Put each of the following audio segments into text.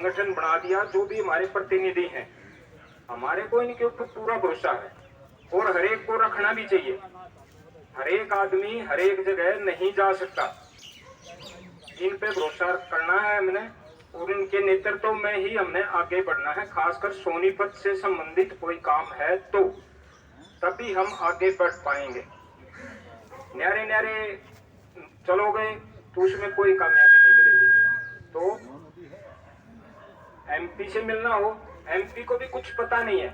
संगठन बना दिया। जो भी हमारे प्रतिनिधि हैं, हमारे को इनके ऊपर पूरा भरोसा है और हर एक को रखना भी चाहिए। हर एक आदमी हर एक जगह नहीं जा सकता, इन पे भरोसा करना है हमने और इनके नेतृत्व में ही हमने आगे बढ़ना है। खासकर सोनीपत से संबंधित कोई काम है तो तभी हम आगे बढ़ पाएंगे। न्यारे न्यारे चलोगे तो उसमें कोई कामयाबी नहीं मिलेगी। तो एमपी से मिलना हो, एमपी को भी कुछ पता नहीं है।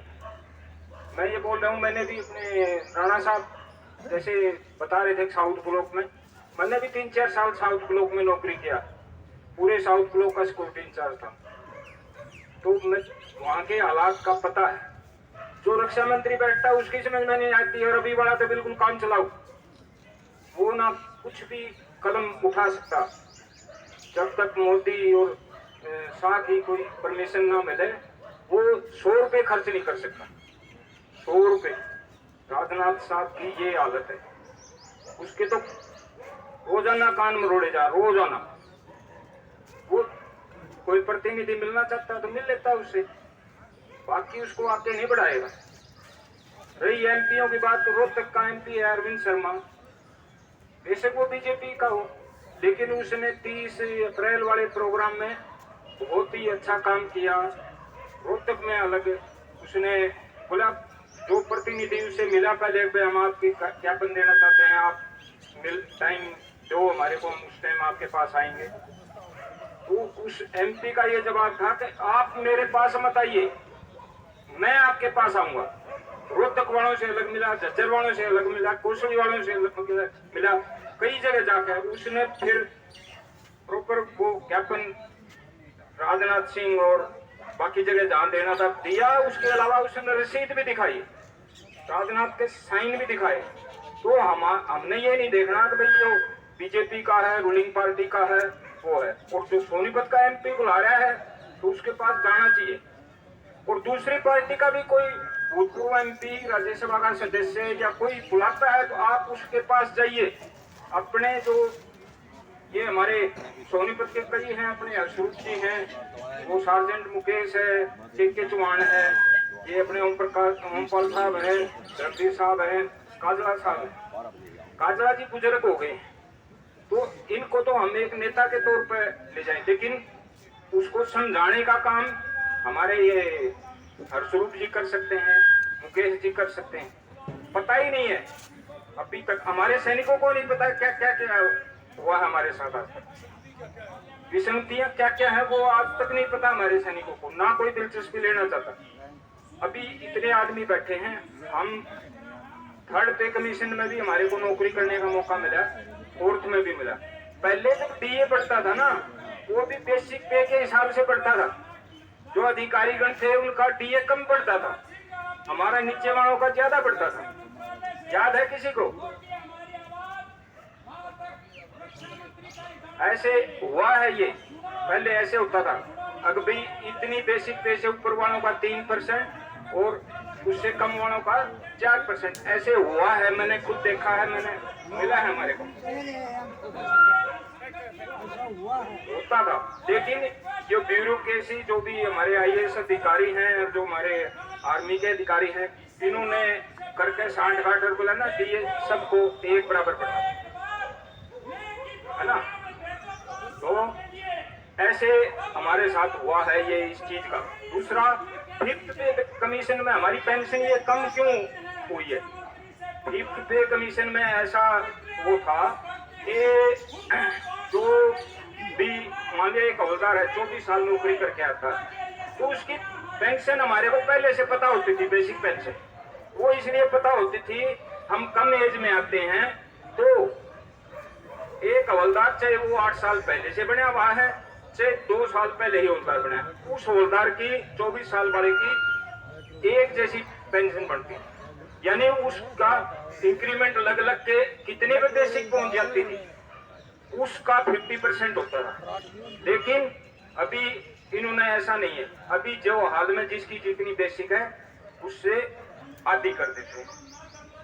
मैं ये बोल रहा हूँ, मैंने भी अपने राणा साहब जैसे बता रहे थे साउथ ब्लॉक में, मैंने भी 3-4 साल साउथ ब्लॉक में नौकरी किया, पूरे साउथ ब्लॉक का सिक्योरिटी इंचार्ज था। तो मैं वहाँ के हालात का पता है। जो रक्षा मंत्री बैठता है उसकी समझ में नहीं आती है और अभी वाला तो बिल्कुल काम चलाओ, वो ना कुछ भी कलम उठा सकता। जब तक मोदी और शाह की कोई परमिशन ना मिले वो 100 रुपये खर्च नहीं कर सकता। 100 रुपये राजनाथ साहब की ये हालत है। उसके तो रोजाना कान मरोड़े जा, रोजाना। वो कोई प्रतिनिधि मिलना चाहता तो मिल लेता उससे, बाकी उसको आगे नहीं बढ़ाएगा। रही एमपीओ की बात, तो रोहतक का एमपी है अरविंद शर्मा, बेशक वो बीजेपी का हो, लेकिन उसने 30 अप्रैल वाले प्रोग्राम में बहुत ही अच्छा काम किया। रोहतक में अलग उसने बोला, जो प्रतिनिधि उसे मिला पहले पे हम आपकी ज्ञापन देना चाहते हैं, आप मिल टाइम दो हमारे को, हम उस टाइम आपके पास आएंगे। तो उस एमपी का ये जवाब था कि आप मेरे पास मत आइए, मैं आपके पास आऊंगा। रोहतक वालों से अलग मिला, झज्जर वालों से अलग मिला, कौशली वालों से अलग मिला, कई जगह जाकर उसने फिर प्रॉपर वो ज्ञापन राजनाथ सिंह और बाकी जगह जहां देना था दिया। उसके अलावा उसने रसीद भी दिखाई, राजनाथ के साइन भी दिखाए। तो हमने ये नहीं देखना कि भाई जो बीजेपी का है, रूलिंग पार्टी का है वो है, और जो सोनीपत का एमपी बुला रहा है तो उसके पास जाना चाहिए। और दूसरी पार्टी का भी कोई भूतपूर्व एमपी, राज्यसभा का सदस्य या कोई बुलाता है तो आप उसके पास जाइए। अपने जो ये हमारे सोनीपत के कई हैं, अपने हरसूद जी हैं, वो सार्जेंट मुकेश है, के चौहान है, ये अपने ओमपाल साहब है, जगदीश साहब है, काजला साहब है। काजला जी बुजुर्ग हो गए, तो इनको तो हम एक नेता के तौर पर ले जाएं, लेकिन उसको समझाने का काम हमारे ये हरस्वरूप जी कर सकते हैं, मुकेश जी कर सकते हैं। पता ही नहीं है अभी तक, हमारे सैनिकों को नहीं पता क्या क्या क्या हुआ हमारे साथ आज तक, विसंगतियां क्या क्या है वो आज तक नहीं पता हमारे सैनिकों को, ना कोई दिलचस्पी लेना चाहता। अभी इतने आदमी बैठे हैं, हम 3rd पे कमीशन में भी हमारे को नौकरी करने का मौका मिला, 4th में भी मिला। पहले जब डीए बढ़ता था ना, वो भी बेसिक पे के हिसाब से बढ़ता था। जो अधिकारीगण थे उनका डीए कम बढ़ता था, हमारा नीचे वालों का ज्यादा बढ़ता था। याद है किसी को? ऐसे हुआ है ये, पहले ऐसे होता था। अगर भाई इतनी बेसिक पे से ऊपर वालों का 3% और उससे कम वालों का 4%, ऐसे हुआ है। मैंने खुद देखा है, मैंने मिला है हमारे को, होता था। लेकिन जो ब्यूरोक्रेसी, जो भी हमारे आईएएस अधिकारी हैं और जो हमारे आर्मी के अधिकारी हैं, इन्होंने करके 60-60 बोला ना, ये सबको एक बराबर पड़ा है ना। तो ऐसे हमारे साथ हुआ है ये इस चीज का। दूसरा, 5th पे कमीशन में हमारी पेंशन ये कम क्यों हुई है? 5th पे कमीशन में ऐसा वो था कि जो भी मान लिया एक हवलदार है, 24 साल नौकरी करके आता है, तो उसकी पेंशन हमारे को पहले से पता होती थी, बेसिक पेंशन। वो इसलिए पता होती थी, हम कम एज में आते हैं तो एक हवलदार, चाहे वो 8 साल पहले से बना हुआ है, चाहे 2 साल पहले ही हवलदार बना है, उस हवलदार की 24 साल वाले की एक जैसी पेंशन बनती है। यानी उसका इंक्रीमेंट लग लग के कितने पे बेसिक पहुंच जाती थी, उसका 50% होता था। लेकिन अभी इन्होंने ऐसा नहीं है, अभी जो हाल में जिसकी जितनी बेसिक है उससे आधी कर देते हैं।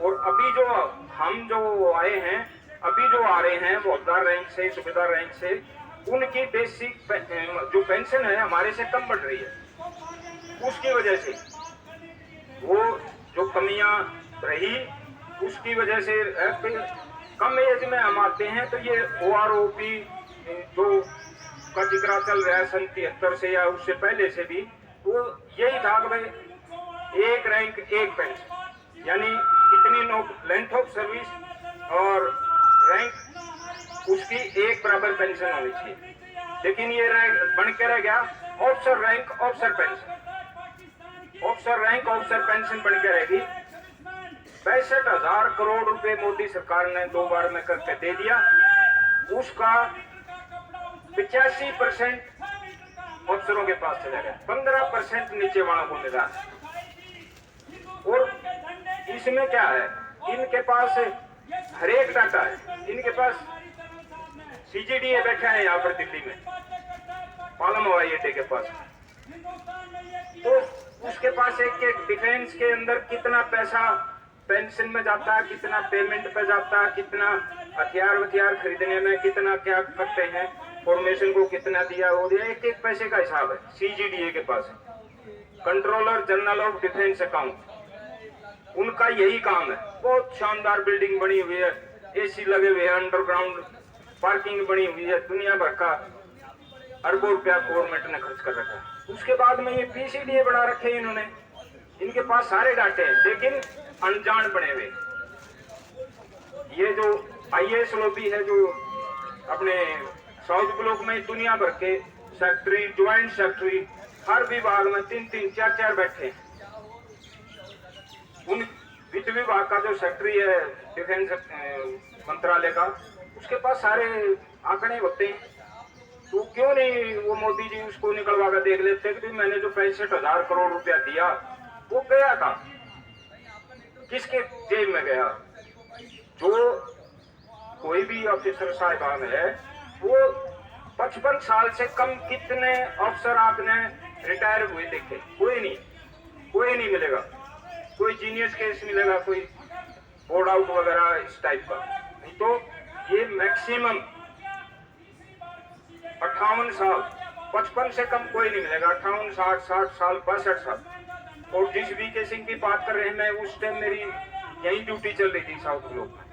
और अभी जो हम जो आए हैं, अभी जो आ रहे हैं वो हवलदार रैंक से, सूबेदार रैंक से, उनकी बेसिक जो पेंशन है हमारे से कम बढ़ रही है। उसकी वजह से वो जो कमियां रही उसकी वजह से कम एज में हम आते हैं तो ये OROP जो का जिक्र चल रहा है सन 73 से या उससे पहले से भी, वो यही था कि भाई एक रैंक एक पेंशन, यानी कितनी लेंथ ऑफ सर्विस और रैंक उसकी एक बराबर पेंशन होनी चाहिए। लेकिन ये रैंक बन के रह गया officer rank officer pension. Officer rank officer pension बन के रहेगी। 65,000 करोड़ रुपए मोदी सरकार ने 2 बार में करके दे दिया। उसका 85% अफसरों के पास चला गया, 15% नीचे वालों को मिला। और इसमें क्या है, इनके पास हर एक डाटा है। इनके पास CGDA बैठा है यहाँ पर दिल्ली में, पालम हवाई अड्डे के पास, तो उसके पास एक डिफेंस के अंदर कितना पैसा पेंशन में जाता है, कितना पेमेंट पे जाता है, कितना हथियार खरीदने में कितना क्या करते हैं, फॉर्मेशन को कितना दिया, और एक एक पैसे का हिसाब है CGDA के पास है। Controller general of defence account, उनका यही काम है। बहुत शानदार बिल्डिंग बनी हुई है, AC लगे हुए हैं, अंडरग्राउंड पार्किंग बनी हुई है, दुनिया भर का अरबों रुपया गवर्नमेंट ने खर्च कर रखा है। उसके बाद में ये PCDA बना रखे हैं इन्होंने। इनके पास सारे डाटे हैं लेकिन अनजान बने हुए। ये जो IAS लॉबी है जो अपने साउथ ब्लॉक में दुनिया भर के सेक्रेटरी, ज्वाइंट सेक्रेटरी, हर विभाग में 3-3, 4-4 बैठे हैं। उन वित्त विभाग का जो सेक्रेटरी है डिफेंस मंत्रालय का, उसके पास सारे आंकड़े होते हैं। तो क्यों नहीं वो मोदी जी उसको निकलवा कर देख लेते कि मैंने जो 65,000 करोड़ रुपया दिया वो गया था, किसके जेब में गया। जो कोई भी ऑफिसर साहिबान है वो 55 साल से कम कितने अफसर आपने रिटायर हुए देखे? कोई नहीं मिलेगा। कोई जीनियस केस मिलेगा, कोई बोर्ड आउट वगैरह इस टाइप का, नहीं तो ये मैक्सिमम 58 साल, 55 से कम कोई नहीं मिलेगा। 58, 60 साल, 62 साल। और जिस VK सिंह की बात कर रहे हैं, मैं उस टाइम मेरी यही ड्यूटी चल रही थी साउथ ब्लॉक में।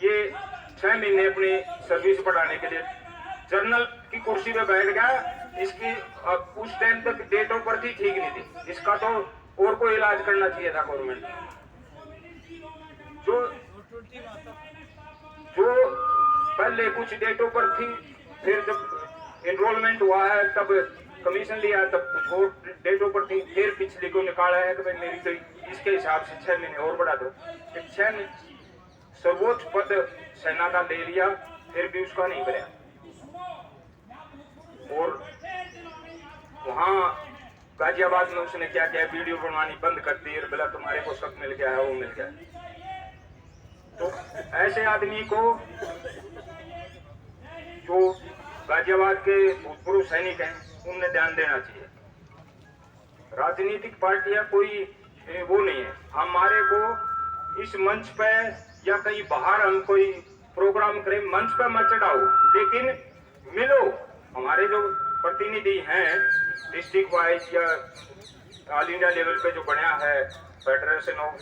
ये 6 महीने अपनी सर्विस बढ़ाने के लिए जनरल की कुर्सी पे बैठ गया। इसकी उस टाइम तक डेट ऑफ बर्थ ही ठीक नहीं थी। इसका तो और कोई इलाज करना चाहिए था गवर्नमेंट। जो पहले कुछ डेट ऑफ बर्थ थी, फिर जब एनरोलमेंट हुआ है तब कमीशन लिया, तब कुछ और डेट ऑफ बर्थ थी, फिर पिछली को निकाला है कि भाई मेरी तो इसके हिसाब से 6 महीने और बढ़ा दो। 6 महीने सर्वोच्च पद सेना का ले लिया, फिर भी उसका नहीं बढ़ा। और वहां गाजियाबाद में उसने क्या किया, वीडियो बनवानी बंद कर दी और बोला तुम्हारे को सब मिल गया है, वो मिल गया। तो ऐसे आदमी को, जो गाजियाबाद के भूतपूर्व सैनिक हैं, उन्हें ध्यान देना चाहिए। राजनीतिक पार्टियां कोई वो नहीं है। हमारे को इस मंच पे या कहीं बाहर हम कोई प्रोग्राम करें, मंच पे मत चढ़ाओ, लेकिन मिलो। हमारे जो प्रतिनिधि हैं डिस्ट्रिक्ट वाइज या ऑल इंडिया लेवल पे जो बना है फेडरेशन ऑफ